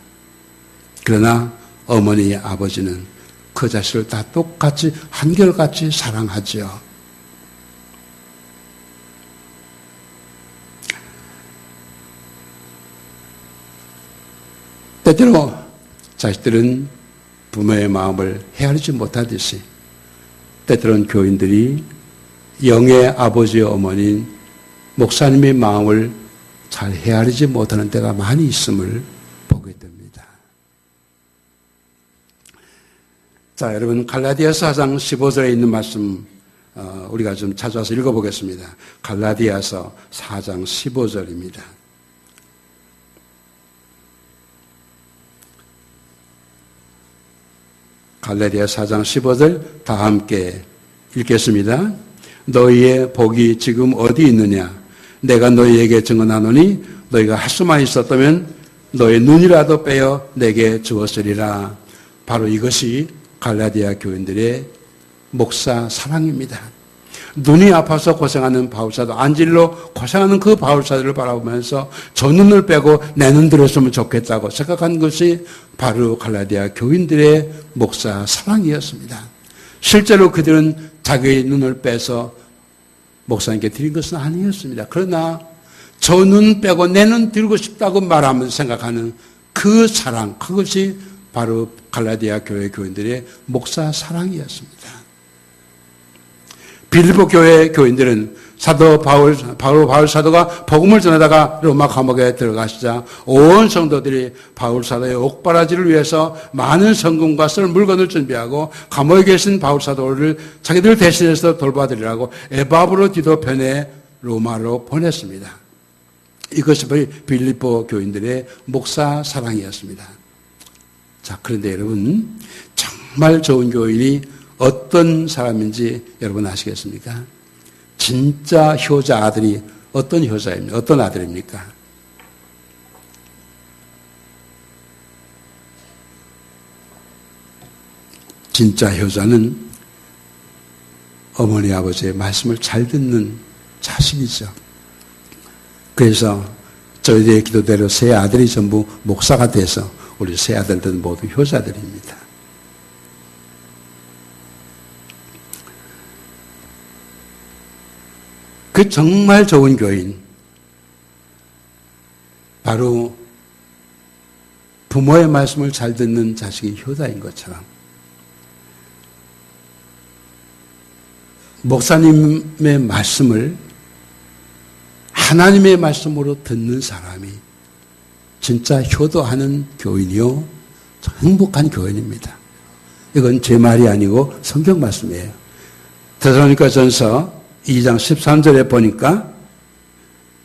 그러나 어머니, 아버지는 그 자식을 다 똑같이 한결같이 사랑하죠. 때때로 자식들은 부모의 마음을 헤아리지 못하듯이 때때로는 교인들이 영의 아버지, 어머니인 목사님의 마음을 잘 헤아리지 못하는 때가 많이 있음을 보게 됩니다. 자, 여러분 갈라디아서 4장 15절에 있는 말씀 우리가 좀 찾아서 읽어보겠습니다. 갈라디아서 4장 15절입니다. 갈라디아서 4장 15절 다 함께 읽겠습니다. 너희의 복이 지금 어디 있느냐? 내가 너희에게 증언하노니 너희가 할 수만 있었다면 너희 눈이라도 빼어 내게 주었으리라. 바로 이것이 갈라디아 교인들의 목사 사랑입니다. 눈이 아파서 고생하는 바울사도, 안질로 고생하는 그 바울사들을 바라보면서 저 눈을 빼고 내 눈 들었으면 좋겠다고 생각한 것이 바로 갈라디아 교인들의 목사 사랑이었습니다. 실제로 그들은 자기의 눈을 빼서 목사님께 드린 것은 아니었습니다. 그러나 저 눈 빼고 내 눈 들고 싶다고 말하면서 생각하는 그 사랑, 그것이 바로 갈라디아 교회 교인들의 목사 사랑이었습니다. 빌립보 교회 교인들은 사도 바울 사도가 복음을 전하다가 로마 감옥에 들어가시자 온 성도들이 바울 사도의 옥바라지를 위해서 많은 성금과 쓸 물건을 준비하고 감옥에 계신 바울 사도를 자기들 대신해서 돌봐드리라고 에바브로 편에 로마로 보냈습니다. 이것이 빌립보 교인들의 목사 사랑이었습니다. 자, 그런데 여러분, 정말 좋은 교인이 어떤 사람인지 여러분 아시겠습니까? 진짜 효자 아들이 어떤 효자입니까? 어떤 아들입니까? 진짜 효자는 어머니 아버지의 말씀을 잘 듣는 자식이죠. 그래서 저희들의 기도대로 세 아들이 전부 목사가 돼서 우리 세 아들들은 모두 효자들입니다. 그 정말 좋은 교인, 바로 부모의 말씀을 잘 듣는 자식이 효자인 것처럼 목사님의 말씀을 하나님의 말씀으로 듣는 사람이 진짜 효도하는 교인이요, 행복한 교인입니다. 이건 제 말이 아니고 성경 말씀이에요. 데살로니가전서 2장 13절에 보니까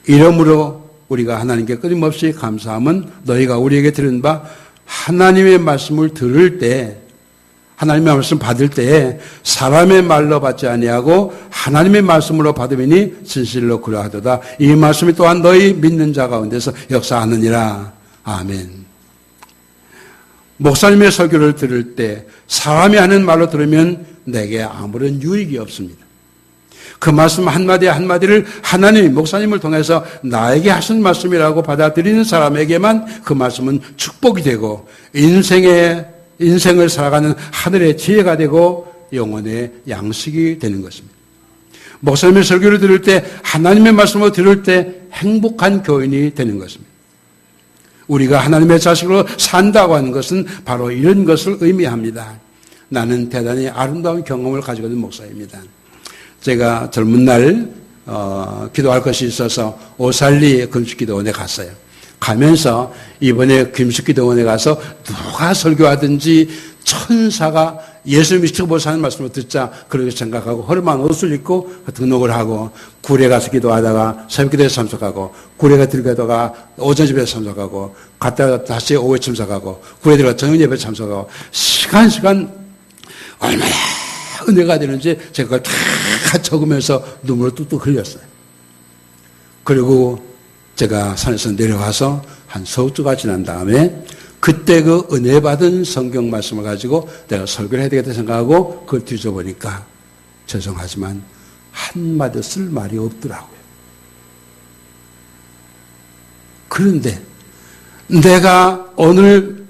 이러므로 우리가 하나님께 끊임없이 감사함은 너희가 우리에게 들은 바 하나님의 말씀을 들을 때, 하나님의 말씀 받을 때에 사람의 말로 받지 아니하고 하나님의 말씀으로 받으니 진실로 그러하도다. 이 말씀이 또한 너희 믿는 자 가운데서 역사하느니라. 아멘. 목사님의 설교를 들을 때 사람이 하는 말로 들으면 내게 아무런 유익이 없습니다. 그 말씀 한마디 한마디를 하나님, 목사님을 통해서 나에게 하신 말씀이라고 받아들이는 사람에게만 그 말씀은 축복이 되고 인생을 살아가는 하늘의 지혜가 되고 영혼의 양식이 되는 것입니다. 목사님의 설교를 들을 때, 하나님의 말씀을 들을 때 행복한 교인이 되는 것입니다. 우리가 하나님의 자식으로 산다고 하는 것은 바로 이런 것을 의미합니다. 나는 대단히 아름다운 경험을 가지고 있는 목사입니다. 제가 젊은 날 기도할 것이 있어서 오살리 금식기도원에 갔어요. 가면서 이번에 금식기도원에 가서 누가 설교하든지 천사가 예수님이 지켜보사 하는 말씀을 듣자 그렇게 생각하고 허름한 옷을 입고 등록을 하고 구례 가서 기도하다가 새벽기도에 참석하고 구례가 들어가다가 오전 예배에 참석하고 갔다가 다시 오후에 참석하고 구례 들어가 저녁 예배에 참석하고 시간 얼마나 은혜가 되는지 제가 그걸 다 적으면서 눈물을 뚝뚝 흘렸어요. 그리고 제가 산에서 내려와서 한 서울주가 지난 다음에 그때 그 은혜 받은 성경 말씀을 가지고 내가 설교를 해야 되겠다 생각하고 그걸 뒤져보니까 죄송하지만 한마디 쓸 말이 없더라고요. 그런데 내가 오늘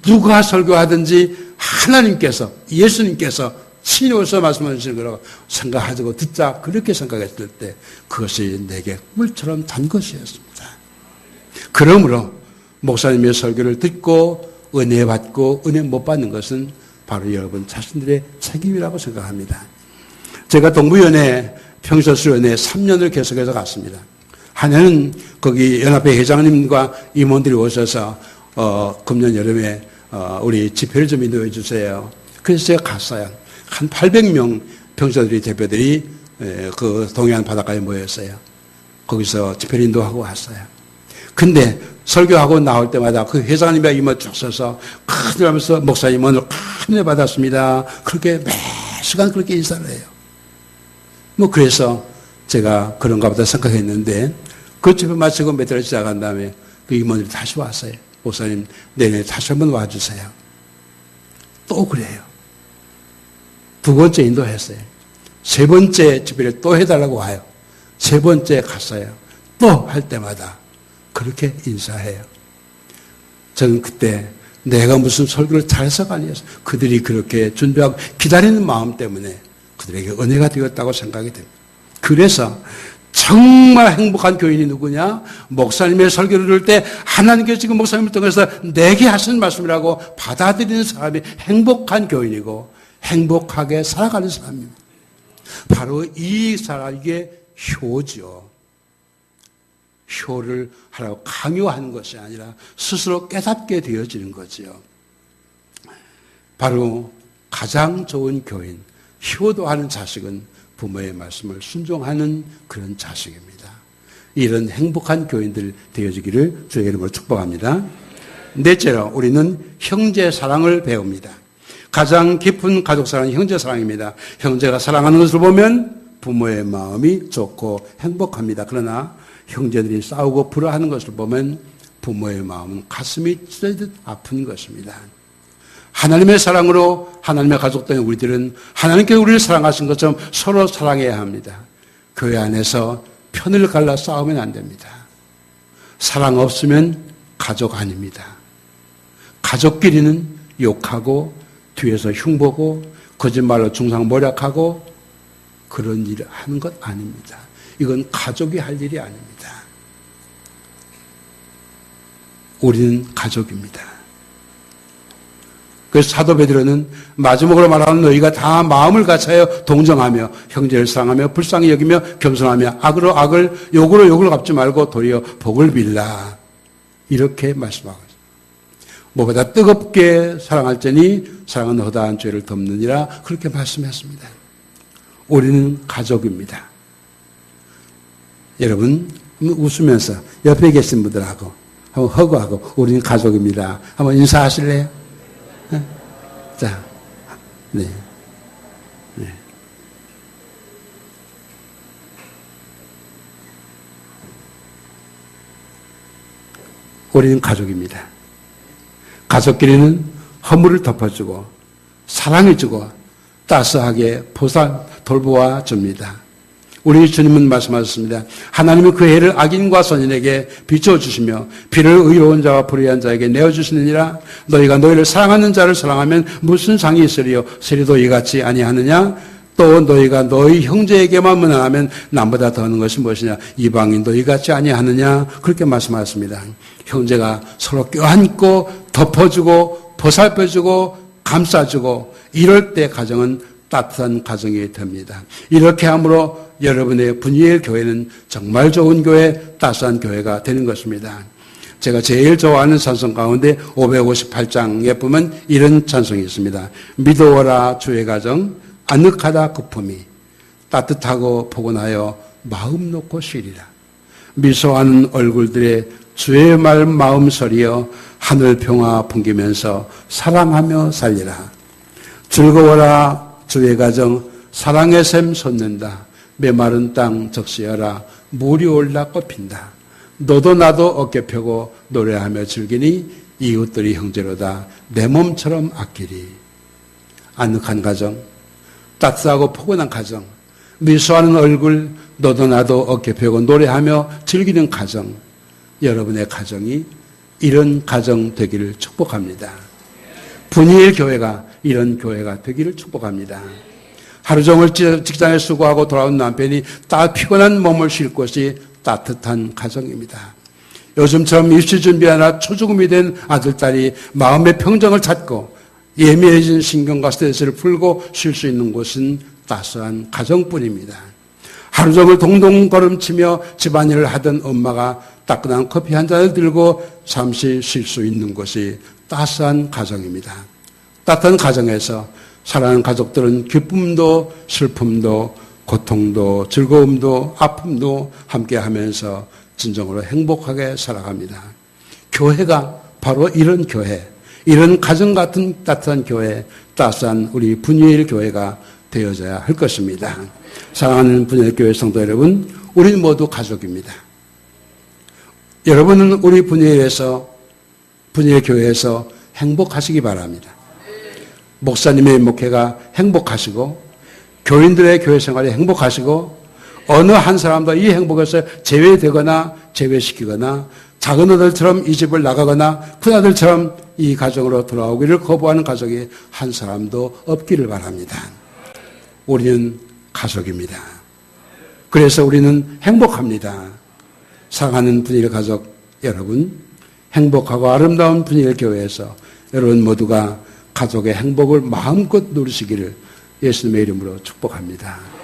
누가 설교하든지 하나님께서, 예수님께서 친히 오셔서 말씀해 주시는 거라고 생각하고 듣자 그렇게 생각했을 때 그것이 내게 물처럼 단 것이었습니다. 그러므로 목사님의 설교를 듣고 은혜 받고 은혜 못 받는 것은 바로 여러분 자신들의 책임이라고 생각합니다. 제가 동부연회 평소수련회 3년을 계속해서 갔습니다. 한 해는 거기 연합회 회장님과 임원들이 오셔서 금년 여름에 우리 집회를 좀 인도해 주세요. 그래서 제가 갔어요. 한 800명 평소들이 대표들이 그 동해안 바닷가에 모였어요. 거기서 집회를 인도하고 왔어요. 근데 설교하고 나올 때마다 그 회장님이 임원 쭉 서서 크게 하면서 목사님 오늘 큰 은혜 받았습니다. 그렇게 매 시간 그렇게 인사를 해요. 뭐 그래서 제가 그런가 보다 생각했는데 그 집회 마치고 몇 달을 시작한 다음에 그 임원들이 다시 왔어요. 목사님 내년에 다시 한번 와주세요. 또 그래요. 두 번째 인도했어요. 세 번째 집회를 또 해달라고 와요. 세 번째 갔어요. 또 할 때마다 그렇게 인사해요. 저는 그때 내가 무슨 설교를 잘해서가 아니었어요. 그들이 그렇게 준비하고 기다리는 마음 때문에 그들에게 은혜가 되었다고 생각이 됩니다. 그래서 정말 행복한 교인이 누구냐? 목사님의 설교를 들을 때 하나님께서 지금 목사님을 통해서 내게 하시는 말씀이라고 받아들이는 사람이 행복한 교인이고 행복하게 살아가는 사람입니다. 바로 이 사람, 이게 효죠. 효를 하라고 강요하는 것이 아니라 스스로 깨닫게 되어지는 거죠. 바로 가장 좋은 교인, 효도하는 자식은 부모의 말씀을 순종하는 그런 자식입니다. 이런 행복한 교인들 되어지기를 주의 이름으로 축복합니다. 넷째로 우리는 형제 사랑을 배웁니다. 가장 깊은 가족 사랑은 형제 사랑입니다. 형제가 사랑하는 것을 보면 부모의 마음이 좋고 행복합니다. 그러나 형제들이 싸우고 불화하는 것을 보면 부모의 마음은 가슴이 찢어지듯 아픈 것입니다. 하나님의 사랑으로 하나님의 가족된 우리들은 하나님께서 우리를 사랑하신 것처럼 서로 사랑해야 합니다. 교회 안에서 편을 갈라 싸우면 안 됩니다. 사랑 없으면 가족 아닙니다. 가족끼리는 욕하고 뒤에서 흉보고 거짓말로 중상모략하고 그런 일을 하는 것 아닙니다. 이건 가족이 할 일이 아닙니다. 우리는 가족입니다. 그래서 사도 베드로는 마지막으로 말하는 너희가 다 마음을 같이하여 동정하며 형제를 사랑하며 불쌍히 여기며 겸손하며 악으로 악을 욕으로 욕을 갚지 말고 도리어 복을 빌라. 이렇게 말씀하고 있습니다. 무엇보다 뜨겁게 사랑할지니 사랑은 허다한 죄를 덮느니라 그렇게 말씀했습니다. 우리는 가족입니다. 여러분 웃으면서 옆에 계신 분들하고 한번 허그하고 우리는 가족입니다. 한번 인사하실래요? 자, 네. 네. 우리는 가족입니다. 가족끼리는 허물을 덮어주고 사랑해주고 따스하게 돌보아 줍니다. 우리 주님은 말씀하셨습니다. 하나님은 그 해를 악인과 선인에게 비춰주시며 비를 의로운 자와 불의한 자에게 내어주시느니라. 너희가 너희를 사랑하는 자를 사랑하면 무슨 상이 있으리요? 세리도 이같이 아니하느냐? 또 너희가 너희 형제에게만 무난하면 남보다 더하는 것이 무엇이냐? 이방인도 이같이 아니하느냐? 그렇게 말씀하셨습니다. 형제가 서로 껴안고 덮어주고 보살펴주고 감싸주고 이럴 때 가정은 따뜻한 가정이 됩니다. 이렇게 함으로 여러분의 분위기의 교회는 정말 좋은 교회, 따스한 교회가 되는 것입니다. 제가 제일 좋아하는 찬송 가운데 558장에 보면 이런 찬송이 있습니다. 믿어오라 주의 가정, 아늑하다 그 품이, 따뜻하고 포근하여 마음 놓고 쉬리라. 미소하는 얼굴들의 주의 말 마음 소리여 하늘 평화 풍기면서 사랑하며 살리라. 즐거워라 주의 가정, 사랑의 샘 솟는다. 메마른 땅 적시하라. 물이 올라 꽃핀다. 너도 나도 어깨 펴고 노래하며 즐기니 이웃들이 형제로다 내 몸처럼 아끼리. 아늑한 가정, 따뜻하고 포근한 가정, 미소하는 얼굴, 너도 나도 어깨 펴고 노래하며 즐기는 가정, 여러분의 가정이 이런 가정 되기를 축복합니다. 분이엘 교회가 이런 교회가 되기를 축복합니다. 하루 종일 직장에 수고하고 돌아온 남편이 피곤한 몸을 쉴 곳이 따뜻한 가정입니다. 요즘처럼 입시 준비하나 초죽음이 된 아들, 딸이 마음의 평정을 찾고 예민해진 신경과 스트레스를 풀고 쉴 수 있는 곳은 따스한 가정뿐입니다. 하루 종일 동동 걸음치며 집안일을 하던 엄마가 따끈한 커피 한 잔을 들고 잠시 쉴 수 있는 곳이 따스한 가정입니다. 따뜻한 가정에서 사랑하는 가족들은 기쁨도 슬픔도 고통도 즐거움도 아픔도 함께 하면서 진정으로 행복하게 살아갑니다. 교회가 바로 이런 교회, 이런 가정 같은 따뜻한 교회, 따스한 우리 분이엘 교회가 되어져야 할 것입니다. 사랑하는 분이엘 교회 성도 여러분, 우리는 모두 가족입니다. 여러분은 우리 분이엘 교회에서 행복하시기 바랍니다. 목사님의 목회가 행복하시고 교인들의 교회 생활이 행복하시고 어느 한 사람도 이 행복에서 제외되거나 제외시키거나 작은 아들처럼 이 집을 나가거나 큰 아들처럼 이 가정으로 돌아오기를 거부하는 가족이 한 사람도 없기를 바랍니다. 우리는 가족입니다. 그래서 우리는 행복합니다. 사랑하는 분이엘 가족 여러분, 행복하고 아름다운 분이엘 교회에서 여러분 모두가 가족의 행복을 마음껏 누리시기를 예수님의 이름으로 축복합니다.